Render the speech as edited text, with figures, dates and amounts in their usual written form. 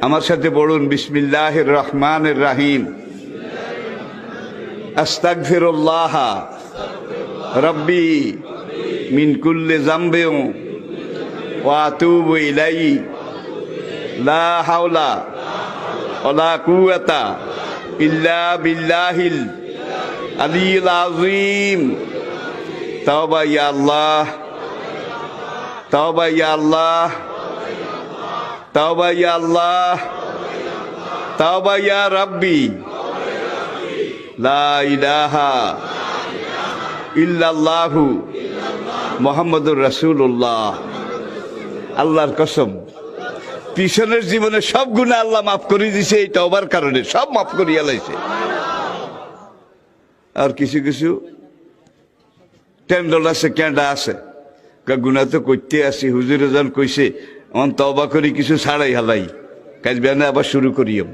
আমার সাথে পড়ুন, বিসমিল্লাহির রহমানির রহিম। আস্তাগফিরুল্লাহ রব্বি মিন কুল্লি যামবিন ওয়া আতুবু ইলাইহি লা হাওলা ওয়ালা কুওয়াতা ইল্লা বিল্লাহিল আলিয়্যিল আযীম। তাওবা ইয়া আল্লাহ, তাওবা ইয়া আল্লাহ, তাওবা ইয়া আল্লাহ, তাওবা ইয়া রাব্বি, লা ইলাহা ইল্লাল্লাহু মুহাম্মাদুর রাসূলুল্লাহ। আল্লাহর কসম, পিছনের জীবনে সব গুনাহ আল্লাহ মাফ করে দিয়েছে এই তওবার কারণে, সব মাফ করিয়া লাইছে। আর কিছু কিছু টেন্ডল আছে, কেন্ডা আছে, গুনাহ তো করতে আসি, হুজুরে যখন কইছে তওবা করি কিছু ছাড়াই হালাই, কাজ বেনা আবার শুরু করিও।